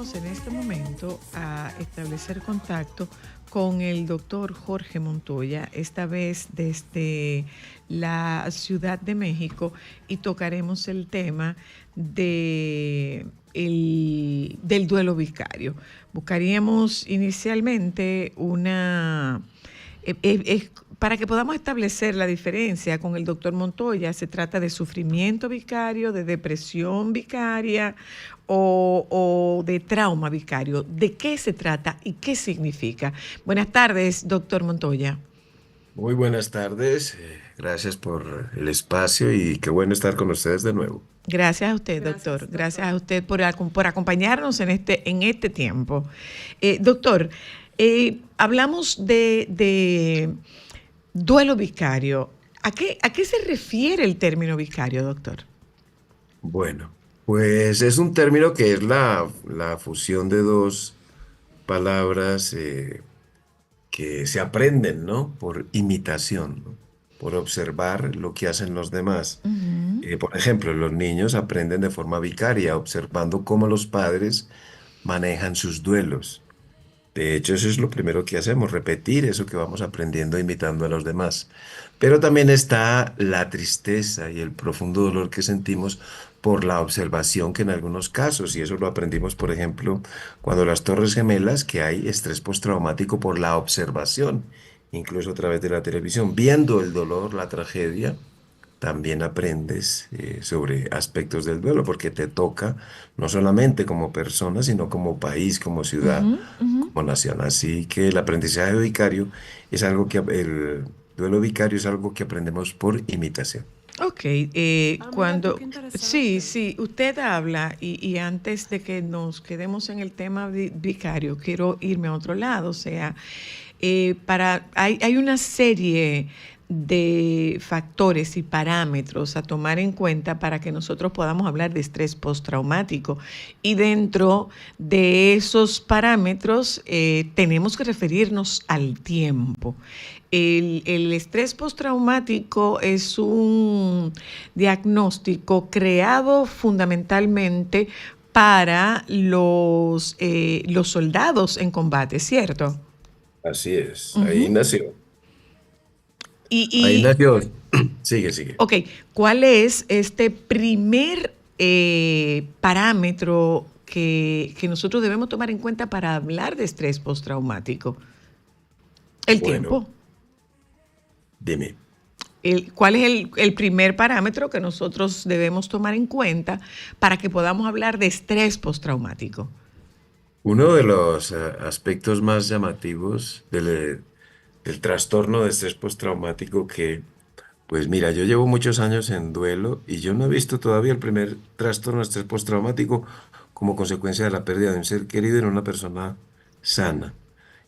Vamos en este momento a establecer contacto con el doctor Jorge Montoya, esta vez desde la Ciudad de México, y tocaremos el tema del duelo vicario. Buscaríamos inicialmente para que podamos establecer la diferencia con el doctor Montoya. ¿Se trata de sufrimiento vicario, de depresión vicaria o de trauma vicario? ¿De qué se trata y qué significa? Buenas tardes, doctor Montoya. Muy buenas tardes, gracias por el espacio y qué bueno estar con ustedes de nuevo. Gracias a usted, doctor. Gracias, Gracias doctor. a usted por acompañarnos en este tiempo. Doctor, hablamos de duelo vicario. ¿A qué se refiere el término vicario, doctor? Bueno, pues es un término que es la fusión de dos palabras que se aprenden, ¿no? Por imitación, ¿no? Por observar lo que hacen los demás. Ujú. Por ejemplo, los niños aprenden de forma vicaria, observando cómo los padres manejan sus duelos. De hecho, eso es lo primero que hacemos, repetir eso que vamos aprendiendo imitando a los demás. Pero también está la tristeza y el profundo dolor que sentimos por la observación que en algunos casos, y eso lo aprendimos, por ejemplo, cuando las Torres Gemelas, que hay estrés postraumático por la observación, incluso a través de la televisión, viendo el dolor, la tragedia, también aprendes sobre aspectos del duelo, porque te toca no solamente como persona, sino como país, como ciudad, Ujú, ujú. como nación. Así que el aprendizaje vicario es algo el duelo vicario es algo que aprendemos por imitación. Ok, Mira tú, cuando, qué sí, interesante. sí, usted habla y antes de que nos quedemos en el tema vicario, quiero irme a otro lado, o sea, hay una serie de factores y parámetros a tomar en cuenta para que nosotros podamos hablar de estrés postraumático. Y dentro de esos parámetros tenemos que referirnos al tiempo. El estrés postraumático es un diagnóstico creado fundamentalmente para los soldados en combate, ¿cierto? Así es, ahí Ujú. nació. Y, Ahí y, nació. Sigue, sigue. ok, ¿cuál es este primer parámetro que nosotros debemos tomar en cuenta para hablar de estrés postraumático? El Bueno, tiempo. dime. ¿Cuál es el primer parámetro que nosotros debemos tomar en cuenta para que podamos hablar de estrés postraumático? Uno de los aspectos más llamativos del trastorno de estrés postraumático pues mira, yo llevo muchos años en duelo y yo no he visto todavía el primer trastorno de estrés postraumático como consecuencia de la pérdida de un ser querido en una persona sana.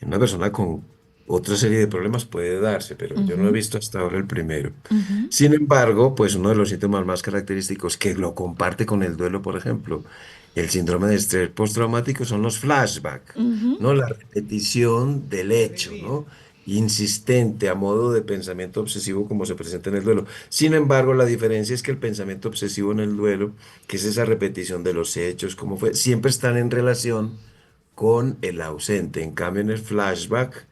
En una persona con otra serie de problemas puede darse, pero yo no he Ujú, visto hasta ahora el primero. ujú. Sin embargo, pues uno de los síntomas más característicos que lo comparte con el duelo, por ejemplo, el síndrome de estrés postraumático son los flashbacks, Ujú. ¿no? La repetición del hecho, ¿no? Insistente a modo de pensamiento obsesivo como se presenta en el duelo. Sin embargo, la diferencia es que el pensamiento obsesivo en el duelo, que es esa repetición de los hechos, como fue, siempre están en relación con el ausente. En cambio, en el flashback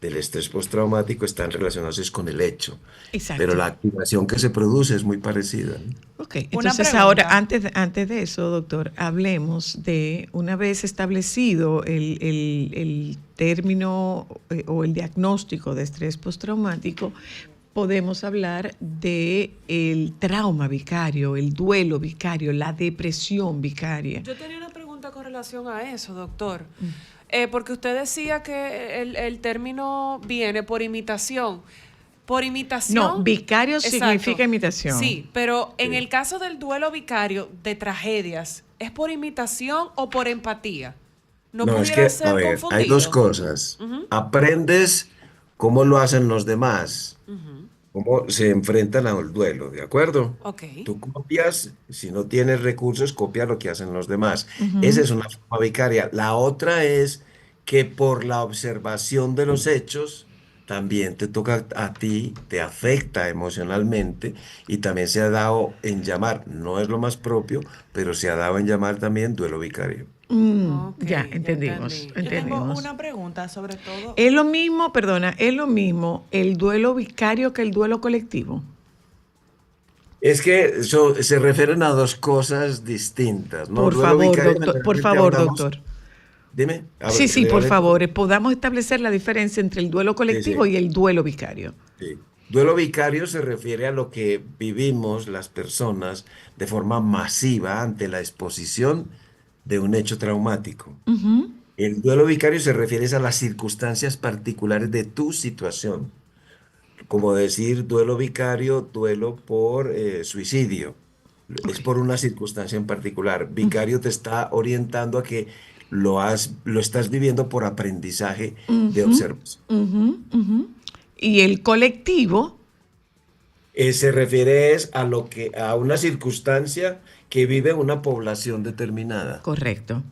del estrés postraumático están relacionados es con el hecho, pero Exacto. la activación que se produce es muy parecida, ¿no? Ok, Una entonces ahora, pregunta. antes de eso, doctor, hablemos de, una vez establecido el término o el diagnóstico de estrés postraumático, podemos hablar de el trauma vicario, el duelo vicario, la depresión vicaria. Yo tenía una pregunta con relación a eso, doctor. Porque usted decía que el término viene por imitación. Por No, imitación, vicario significa exacto. imitación. Sí, pero en Sí. el caso del duelo vicario de tragedias, ¿es por imitación o por empatía? ¿No No, es pudiera que, a ser ver, hay dos confundido? cosas. Ujú, Aprendes cómo lo hacen los demás, ujú. cómo se enfrentan al duelo, ¿de acuerdo? Ok. Tú copias, si no tienes recursos, copia lo que hacen los demás. Esa Ujú. es una forma vicaria. La otra es que por la observación de los hechos, también te toca a ti, te afecta emocionalmente y también se ha dado en llamar, no es lo más propio, pero se ha dado en llamar también duelo vicario. Ok, Ya, ya entendimos, entendí. Yo tengo entendimos. una pregunta, sobre todo. Es lo mismo, perdona, es lo mismo el duelo vicario que el duelo colectivo. Es que eso se refieren a dos cosas distintas, ¿no? Por Duelo favor, vicario, doctor, por generalmente favor, hablamos, doctor. dime, Sí, sí, por legal eso. favor, podamos establecer la diferencia entre el duelo Sí, colectivo sí. y el duelo vicario. Sí. Duelo vicario se refiere a lo que vivimos las personas de forma masiva ante la exposición de un hecho traumático. Ujú. El duelo vicario se refiere a las circunstancias particulares de tu situación, como decir duelo vicario, duelo por suicidio. Es Ok. por una circunstancia en particular. Vicario te está orientando a que lo estás viviendo por aprendizaje de Ujú, observación. ujú, ujú. Y el colectivo, Se refiere es a lo que, a una circunstancia que vive una población determinada. correcto.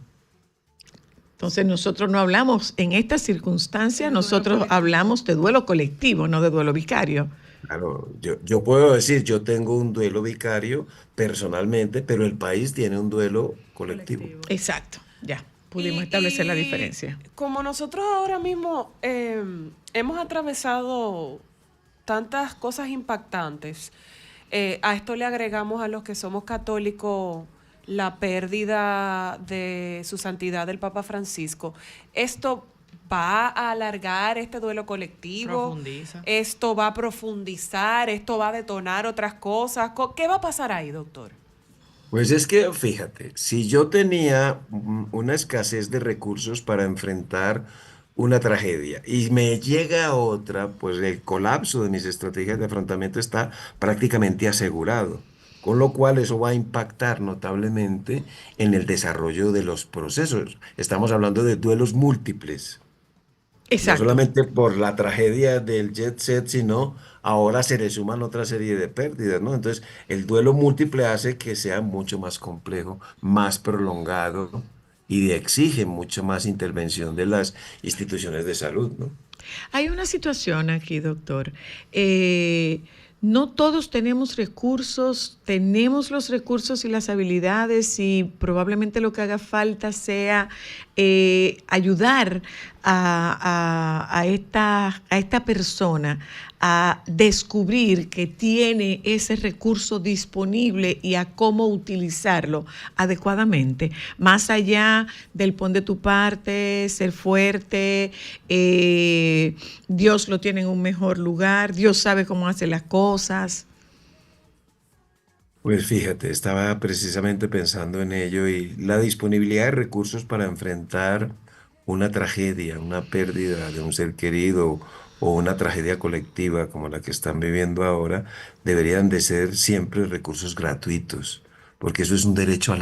Entonces nosotros no hablamos, en esta circunstancia, El duelo nosotros colectivo. hablamos de duelo colectivo, no de duelo vicario. Claro, yo puedo decir, yo tengo un duelo vicario personalmente, pero el país tiene un duelo colectivo. Colectivo. Exacto, ya, pudimos Y, establecer la y diferencia. como nosotros ahora mismo hemos atravesado tantas cosas impactantes, a esto le agregamos a los que somos católicos la pérdida de su santidad el Papa Francisco. ¿Esto va a alargar este duelo colectivo? Profundiza. ¿Esto va a profundizar? ¿Esto va a detonar otras cosas? ¿Qué va a pasar ahí, doctor? Pues es que, fíjate, si yo tenía una escasez de recursos para enfrentar una tragedia y me llega otra, pues el colapso de mis estrategias de afrontamiento está prácticamente asegurado. Con lo cual eso va a impactar notablemente en el desarrollo de los procesos. Estamos hablando de duelos múltiples. No Exacto. solamente por la tragedia del jet set, sino ahora se le suman otra serie de pérdidas, ¿no? Entonces, el duelo múltiple hace que sea mucho más complejo, más prolongado y exige mucho más intervención de las instituciones de salud, ¿no? Hay una situación aquí, doctor. No todos tenemos los recursos y las habilidades y probablemente lo que haga falta sea ayudar a esta persona a descubrir que tiene ese recurso disponible y a cómo utilizarlo adecuadamente, más allá del pon de tu parte, ser fuerte, Dios lo tiene en un mejor lugar, Dios sabe cómo hace las cosas. Pues fíjate, estaba precisamente pensando en ello y la disponibilidad de recursos para enfrentar una tragedia, una pérdida de un ser querido o una tragedia colectiva como la que están viviendo ahora, deberían de ser siempre recursos gratuitos, porque eso es un derecho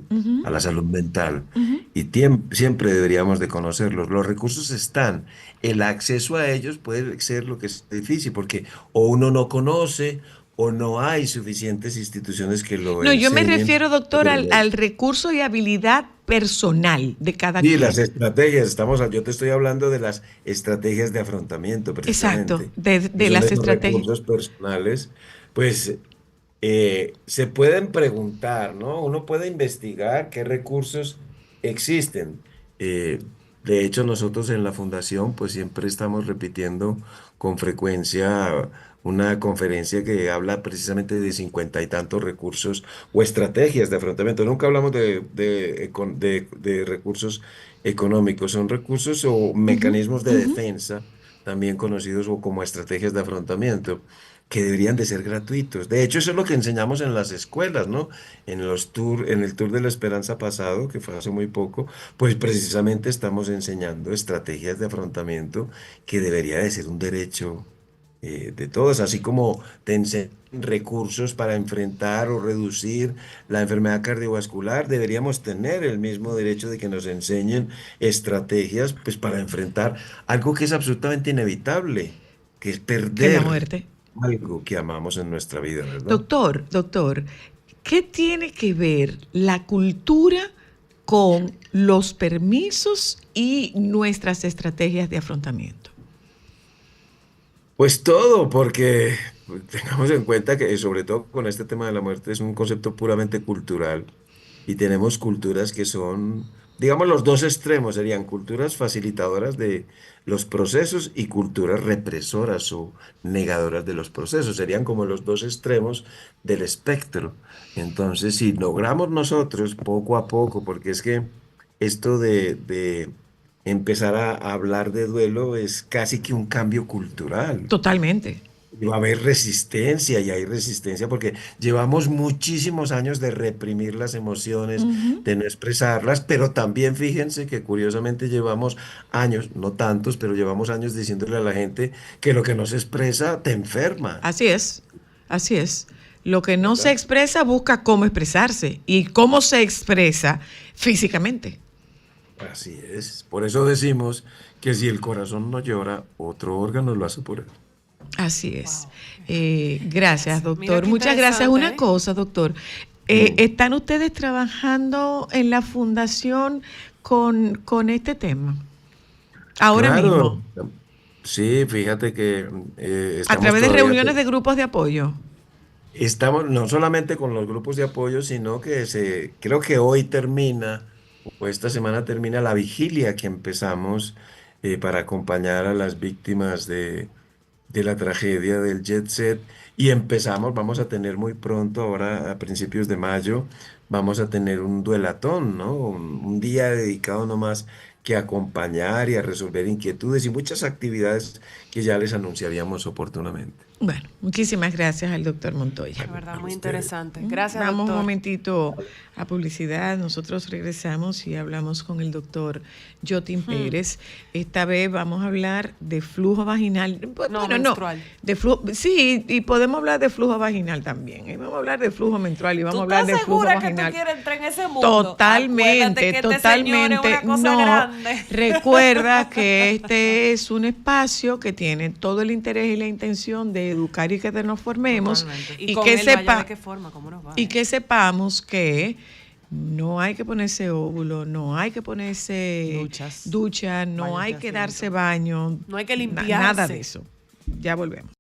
Ujú, a la salud mental, ujú. y siempre deberíamos de conocerlos. Los recursos están, el acceso a ellos puede ser lo que es difícil, porque o uno no conoce, o no hay suficientes instituciones que lo No, yo me enseñen. refiero, doctor, al recurso y habilidad personal de cada Sí, las quien. estrategias, yo te estoy hablando de las estrategias de afrontamiento Exacto, precisamente, que de son las esos estrategias. recursos personales, pues se pueden preguntar, ¿no? Uno puede investigar qué recursos existen. Eh, de hecho, nosotros en la fundación, pues siempre estamos repitiendo con frecuencia una conferencia que habla precisamente de 50 y tantos recursos o estrategias de afrontamiento. Nunca hablamos de recursos económicos, son recursos o Ujú, mecanismos de ujú. defensa, también conocidos o como estrategias de afrontamiento que deberían de ser gratuitos. De hecho, eso es lo que enseñamos en las escuelas, ¿no? En el Tour de la Esperanza pasado, que fue hace muy poco, pues precisamente estamos enseñando estrategias de afrontamiento que debería de ser un derecho de todos, así como te enseñan recursos para enfrentar o reducir la enfermedad cardiovascular, deberíamos tener el mismo derecho de que nos enseñen estrategias, pues para enfrentar algo que es absolutamente inevitable, que es Que es la perder muerte. algo que amamos en nuestra vida, ¿verdad? Doctor, ¿qué tiene que ver la cultura con los permisos y nuestras estrategias de afrontamiento? Pues todo, porque tengamos en cuenta que sobre todo con este tema de la muerte es un concepto puramente cultural y tenemos culturas que son, digamos, los dos extremos serían culturas facilitadoras de los procesos y culturas represoras o negadoras de los procesos. Serían como los dos extremos del espectro. Entonces, si logramos nosotros poco a poco, porque es que esto de empezar a hablar de duelo es casi que un cambio cultural. Totalmente. Y va a haber resistencia y hay resistencia porque llevamos muchísimos años de reprimir las emociones, Ujú. de no expresarlas, pero también fíjense que curiosamente llevamos años, no tantos, pero llevamos años diciéndole a la gente que lo que no se expresa te enferma, Así es, así es. Lo que no se ¿verdad? expresa busca cómo expresarse y cómo se expresa físicamente. Así es. Por eso decimos que si el corazón no llora, otro órgano lo hace por él. Así es. Wow. Gracias, Mira doctor. qué Muchas gracias. interesante, Una ¿eh? cosa, doctor. Mm. ¿Están ustedes trabajando en la fundación con este tema? Ahora Claro, mismo, sí, fíjate que a estamos través de todavía. reuniones de grupos de apoyo. Estamos no solamente con los grupos de apoyo, sino que creo que hoy termina, o esta semana termina la vigilia que empezamos para acompañar a las víctimas de la tragedia del Jet Set. Y empezamos, vamos a tener muy pronto, ahora a principios de mayo, vamos a tener un duelatón, ¿no? Un día dedicado nomás que a acompañar y a resolver inquietudes y muchas actividades que ya les anunciaríamos oportunamente. Bueno, muchísimas gracias al doctor Montoya. De verdad, A muy ustedes. interesante. Gracias, Vamos un doctor. momentito a publicidad. Nosotros regresamos y hablamos con el doctor Yotin Pérez. Esta vez vamos a hablar de flujo vaginal. No, menstrual. De flujo, sí, y podemos hablar de flujo vaginal también. Vamos a hablar de flujo menstrual y vamos ¿Tú a hablar estás de flujo segura que tú vaginal. quieres entrar en ese mundo? Totalmente, Acuérdate que este señor es totalmente. una cosa No, grande. recuerda que este es un espacio que tiene todo el interés y la intención de educar y que nos formemos Totalmente. y con que él, vaya de qué forma, cómo nos va. y que sepamos que no hay que ponerse óvulo, no hay que ponerse Duchas. ducha, no Baños hay de que asiento. darse baño, No hay que nada limpiarse. de eso. Ya volvemos.